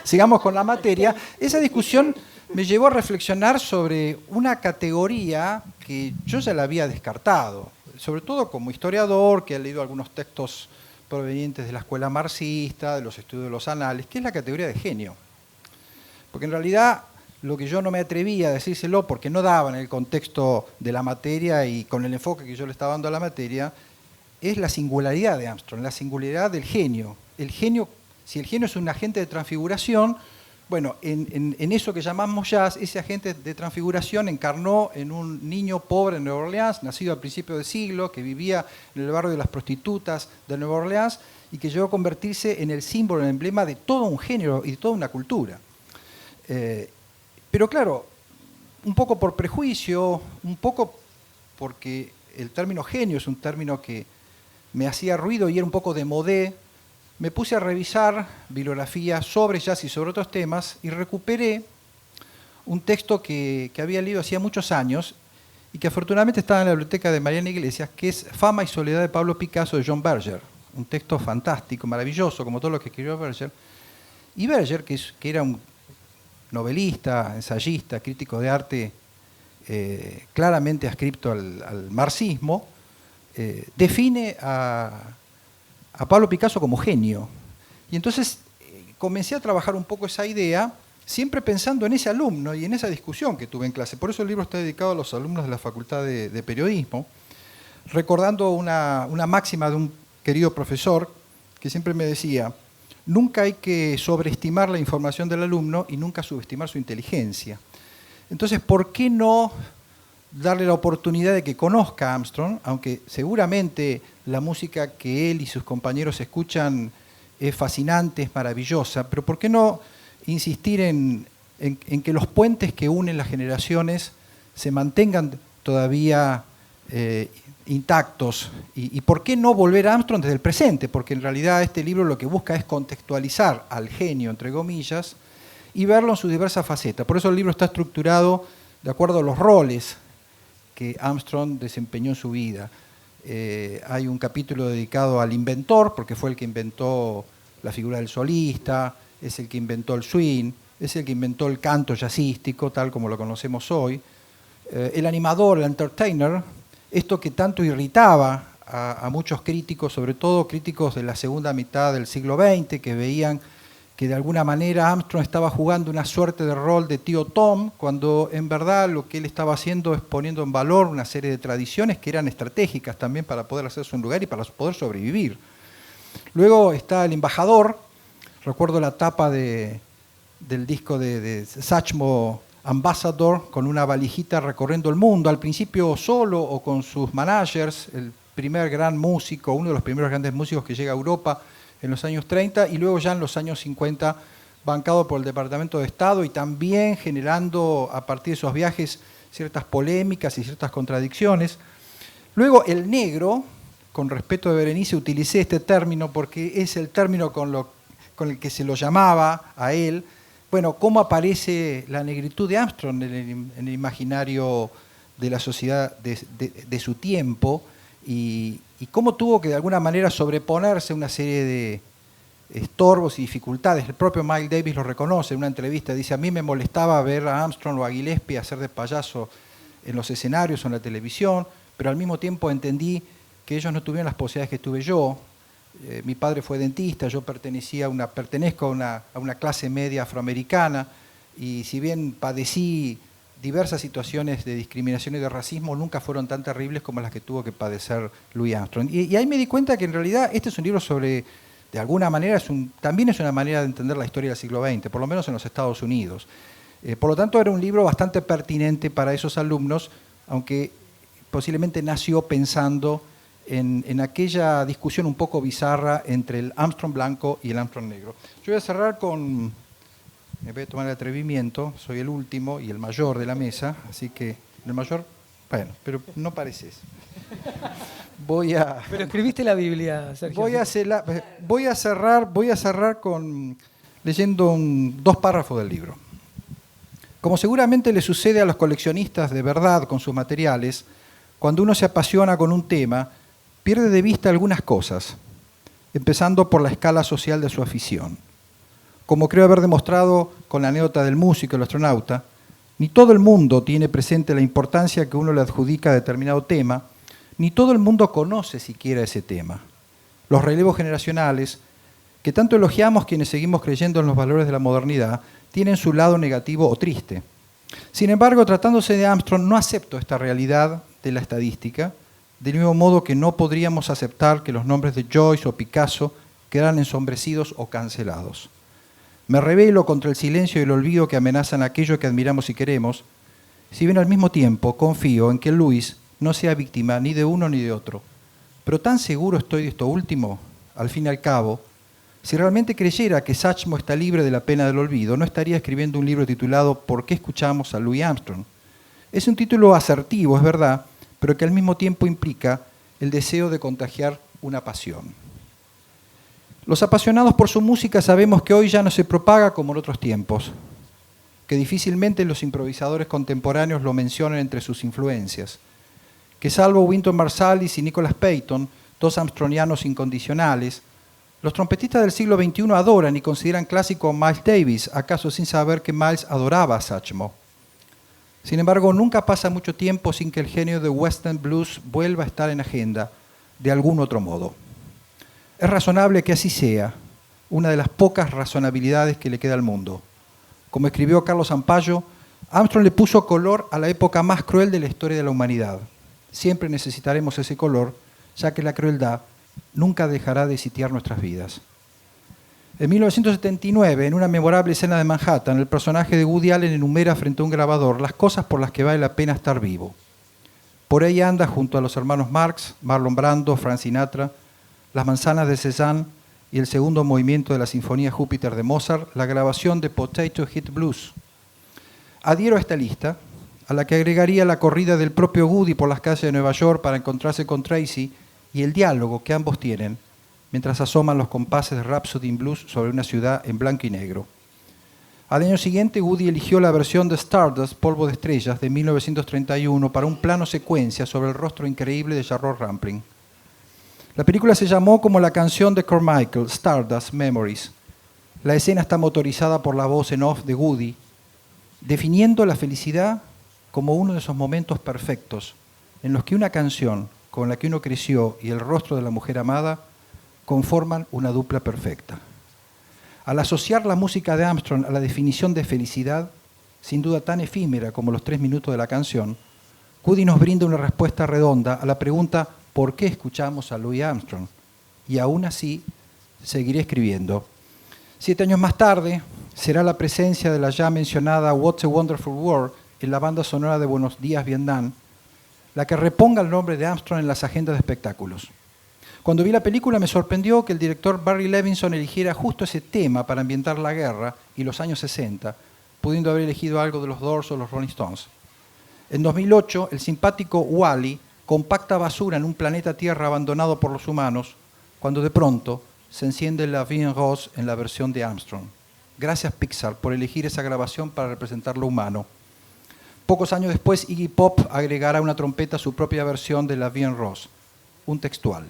F: sigamos con la materia, esa discusión me llevó a reflexionar sobre una categoría que yo ya la había descartado, sobre todo como historiador, que ha leído algunos textos provenientes de la escuela marxista, de los estudios de los anales, que es la categoría de genio. Porque en realidad lo que yo no me atrevía a decírselo porque no daba en el contexto de la materia y con el enfoque que yo le estaba dando a la materia, es la singularidad de Armstrong, la singularidad del genio. El genio, si el genio es un agente de transfiguración, bueno, en eso que llamamos jazz, ese agente de transfiguración encarnó en un niño pobre en Nueva Orleans, nacido al principio del siglo, que vivía en el barrio de las prostitutas de Nueva Orleans y que llegó a convertirse en el símbolo, en el emblema de todo un género y de toda una cultura. Pero claro, un poco por prejuicio, un poco porque el término genio es un término que me hacía ruido y era un poco de modé, me puse a revisar bibliografía sobre jazz y sobre otros temas y recuperé un texto que había leído hacía muchos años y que afortunadamente estaba en la biblioteca de Mariana Iglesias, que es Fama y soledad de Pablo Picasso de John Berger. Un texto fantástico, maravilloso, como todo lo que escribió Berger. Y Berger, que era un novelista, ensayista, crítico de arte, claramente adscripto al marxismo, define a Pablo Picasso como genio. Y entonces comencé a trabajar un poco esa idea, siempre pensando en ese alumno y en esa discusión que tuve en clase. Por eso el libro está dedicado a los alumnos de la Facultad de Periodismo, recordando una máxima de un querido profesor que siempre me decía: nunca hay que sobreestimar la información del alumno y nunca subestimar su inteligencia. Entonces, ¿por qué no darle la oportunidad de que conozca a Armstrong, aunque seguramente la música que él y sus compañeros escuchan es fascinante, es maravillosa, pero ¿por qué no insistir en que los puentes que unen las generaciones se mantengan todavía intactos? Y ¿por qué no volver a Armstrong desde el presente? Porque en realidad este libro lo que busca es contextualizar al genio, entre comillas, y verlo en sus diversas facetas. Por eso el libro está estructurado de acuerdo a los roles que Armstrong desempeñó en su vida. Hay un capítulo dedicado al inventor, porque fue el que inventó la figura del solista, es el que inventó el swing, es el que inventó el canto jazzístico, tal como lo conocemos hoy. El animador, el entertainer, esto que tanto irritaba a muchos críticos, sobre todo críticos de la segunda mitad del siglo XX, que veían que de alguna manera Armstrong estaba jugando una suerte de rol de tío Tom, cuando en verdad lo que él estaba haciendo es poniendo en valor una serie de tradiciones que eran estratégicas también para poder hacerse un lugar y para poder sobrevivir. Luego está el embajador. Recuerdo la tapa del disco de Satchmo, Ambassador, con una valijita recorriendo el mundo, al principio solo o con sus managers, el primer gran músico, uno de los primeros grandes músicos que llega a Europa en los años 30, y luego ya en los años 50 bancado por el Departamento de Estado y también generando a partir de esos viajes ciertas polémicas y ciertas contradicciones. Luego el negro, con respeto de Berenice, utilicé este término porque es el término con el que se lo llamaba a él. Bueno, cómo aparece la negritud de Armstrong en el imaginario de la sociedad de su tiempo y cómo tuvo que de alguna manera sobreponerse a una serie de estorbos y dificultades. El propio Miles Davis lo reconoce en una entrevista, dice: a mí me molestaba ver a Armstrong o a Gillespie hacer de payaso en los escenarios o en la televisión, pero al mismo tiempo entendí que ellos no tuvieron las posibilidades que tuve yo. Mi padre fue dentista, yo pertenezco a una clase media afroamericana, y si bien padecí diversas situaciones de discriminación y de racismo, nunca fueron tan terribles como las que tuvo que padecer Louis Armstrong. Y ahí me di cuenta que en realidad este es un libro sobre, de alguna manera, también es una manera de entender la historia del siglo XX, por lo menos en los Estados Unidos. Por lo tanto, era un libro bastante pertinente para esos alumnos, aunque posiblemente nació pensando en aquella discusión un poco bizarra entre el Armstrong blanco y el Armstrong negro. Yo voy a cerrar me voy a tomar el atrevimiento, soy el último y el mayor de la mesa, así que el mayor, bueno, pero no pareces.
A: Pero escribiste la Biblia, Sergio.
F: Voy a cerrar leyendo dos párrafos del libro. Como seguramente le sucede a los coleccionistas de verdad con sus materiales, cuando uno se apasiona con un tema, pierde de vista algunas cosas, empezando por la escala social de su afición. Como creo haber demostrado con la anécdota del músico y el astronauta, ni todo el mundo tiene presente la importancia que uno le adjudica a determinado tema, ni todo el mundo conoce siquiera ese tema. Los relevos generacionales, que tanto elogiamos quienes seguimos creyendo en los valores de la modernidad, tienen su lado negativo o triste. Sin embargo, tratándose de Armstrong, no acepto esta realidad de la estadística, del mismo modo que no podríamos aceptar que los nombres de Joyce o Picasso quedaran ensombrecidos o cancelados. Me rebelo contra el silencio y el olvido que amenazan aquello que admiramos y queremos, si bien al mismo tiempo confío en que Louis no sea víctima ni de uno ni de otro. Pero tan seguro estoy de esto último, al fin y al cabo, si realmente creyera que Satchmo está libre de la pena del olvido, no estaría escribiendo un libro titulado ¿Por qué escuchamos a Louis Armstrong? Es un título asertivo, es verdad, pero que al mismo tiempo implica el deseo de contagiar una pasión. Los apasionados por su música sabemos que hoy ya no se propaga como en otros tiempos, que difícilmente los improvisadores contemporáneos lo mencionan entre sus influencias, que salvo Wynton Marsalis y Nicholas Payton, dos armstrongianos incondicionales, los trompetistas del siglo XXI adoran y consideran clásico a Miles Davis, acaso sin saber que Miles adoraba a Satchmo. Sin embargo, nunca pasa mucho tiempo sin que el genio de Western Blues vuelva a estar en agenda, de algún otro modo. Es razonable que así sea, una de las pocas razonabilidades que le queda al mundo. Como escribió Carlos Sampaio, Armstrong le puso color a la época más cruel de la historia de la humanidad. Siempre necesitaremos ese color, ya que la crueldad nunca dejará de sitiar nuestras vidas. En 1979, en una memorable escena de Manhattan, el personaje de Woody Allen enumera frente a un grabador las cosas por las que vale la pena estar vivo. Por ahí anda, junto a los hermanos Marx, Marlon Brando, Frank Sinatra, Las manzanas de Cézanne y el segundo movimiento de la Sinfonía Júpiter de Mozart, la grabación de Potato Head Blues. Adhiero a esta lista, a la que agregaría la corrida del propio Woody por las calles de Nueva York para encontrarse con Tracy y el diálogo que ambos tienen mientras asoman los compases de Rhapsody in Blues sobre una ciudad en blanco y negro. Al año siguiente, Woody eligió la versión de Stardust, Polvo de Estrellas, de 1931 para un plano secuencia sobre el rostro increíble de Charlotte Rampling. La película se llamó como la canción de Carmichael, Stardust Memories. La escena está motorizada por la voz en off de Woody, definiendo la felicidad como uno de esos momentos perfectos en los que una canción con la que uno creció y el rostro de la mujer amada conforman una dupla perfecta. Al asociar la música de Armstrong a la definición de felicidad, sin duda tan efímera como los 3 minutos de la canción, Woody nos brinda una respuesta redonda a la pregunta ¿por qué escuchamos a Louis Armstrong? Y aún así, seguiré escribiendo. 7 años más tarde, será la presencia de la ya mencionada What's a Wonderful World en la banda sonora de Buenos Días Vietnam, la que reponga el nombre de Armstrong en las agendas de espectáculos. Cuando vi la película me sorprendió que el director Barry Levinson eligiera justo ese tema para ambientar la guerra y los años 60, pudiendo haber elegido algo de los Doors o los Rolling Stones. En 2008, el simpático Wall-E compacta basura en un planeta Tierra abandonado por los humanos, cuando de pronto se enciende la Vie en Rose en la versión de Armstrong. Gracias Pixar por elegir esa grabación para representar lo humano. Pocos años después, Iggy Pop agregará una trompeta a su propia versión de la Vie en Rose, un textual.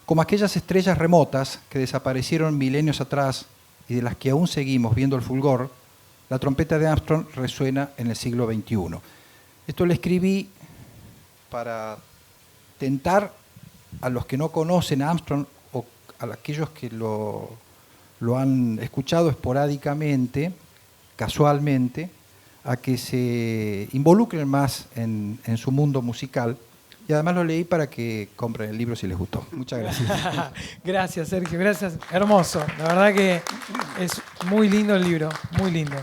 F: Como aquellas estrellas remotas que desaparecieron milenios atrás y de las que aún seguimos viendo el fulgor, la trompeta de Armstrong resuena en el siglo XXI. Esto lo escribí para tentar a los que no conocen a Armstrong o a aquellos que lo han escuchado esporádicamente, casualmente, a que se involucren más en su mundo musical. Y además lo leí para que compren el libro si les gustó. Muchas gracias.
A: Gracias, Sergio. Gracias. Hermoso. La verdad que es muy lindo el libro. Muy lindo.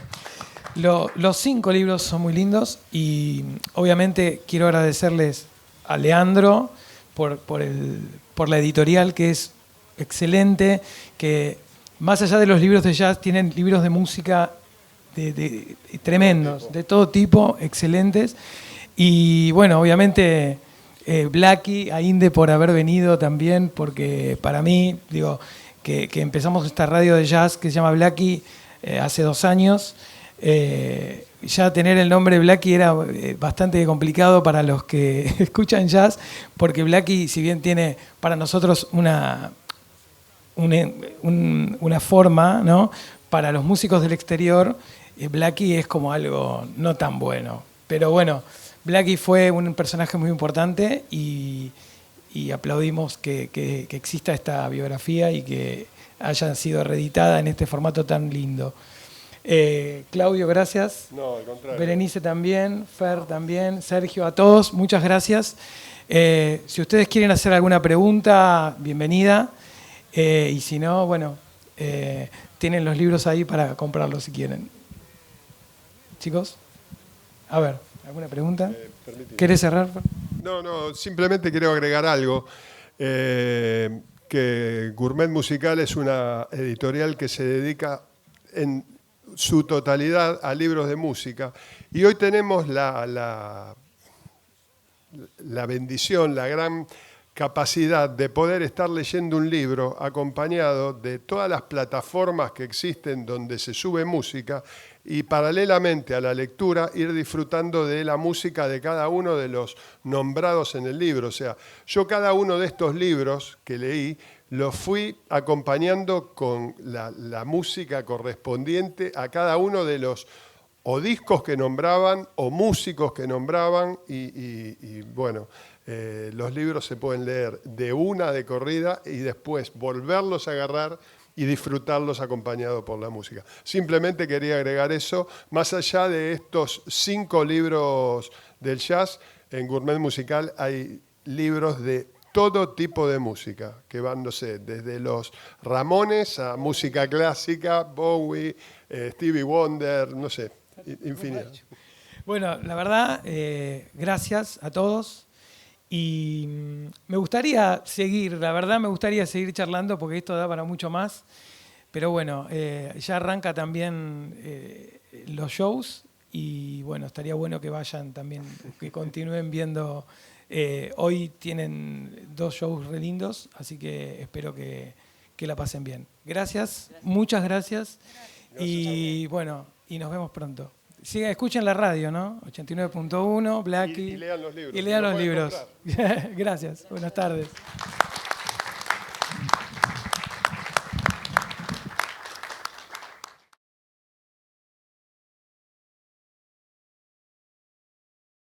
A: Los 5 libros son muy lindos y obviamente quiero agradecerles a Leandro por la editorial, que es excelente, que más allá de los libros de jazz tienen libros de música tremendos, de todo tipo, excelentes. Y bueno, obviamente Blackie, a Inde por haber venido también, porque para mí, digo, que empezamos esta radio de jazz que se llama Blackie hace 2 años, ya tener el nombre Blackie era bastante complicado para los que escuchan jazz, porque Blackie, si bien tiene para nosotros una forma, ¿no? Para los músicos del exterior, Blackie es como algo no tan bueno. Pero bueno, Blackie fue un personaje muy importante y aplaudimos que exista esta biografía y que haya sido reeditada en este formato tan lindo. Claudio, gracias.
C: No, al contrario.
A: Berenice también, Fer también, Sergio, a todos, muchas gracias. Si ustedes quieren hacer alguna pregunta, bienvenida. Y si no, bueno, tienen los libros ahí para comprarlos si quieren. Chicos, a ver, ¿alguna pregunta? ¿Querés cerrar?
C: No, simplemente quiero agregar algo. Que Gourmet Musical es una editorial que se dedica en su totalidad a libros de música. Y hoy tenemos la bendición, la gran capacidad de poder estar leyendo un libro acompañado de todas las plataformas que existen donde se sube música y paralelamente a la lectura ir disfrutando de la música de cada uno de los nombrados en el libro. O sea, yo cada uno de estos libros que leí los fui acompañando con la música correspondiente a cada uno de los o discos que nombraban o músicos que nombraban y bueno, los libros se pueden leer de corrida y después volverlos a agarrar y disfrutarlos acompañado por la música. Simplemente quería agregar eso, más allá de estos 5 libros del jazz, en Gourmet Musical hay libros de todo tipo de música, que van, no sé, desde los Ramones a música clásica, Bowie, Stevie Wonder, no sé, infinidad.
A: Bueno, la verdad, gracias a todos. Y me gustaría seguir charlando porque esto da para mucho más. Pero bueno, ya arranca también los shows y bueno, estaría bueno que vayan también, que continúen viendo. Hoy tienen 2 shows re lindos, así que espero que la pasen bien. Gracias, muchas gracias. Y bueno, y nos vemos pronto. Sigan, escuchen la radio, ¿no? 89.1, Blackie.
C: Y lean los libros.
A: Y lean los libros. Gracias, buenas tardes.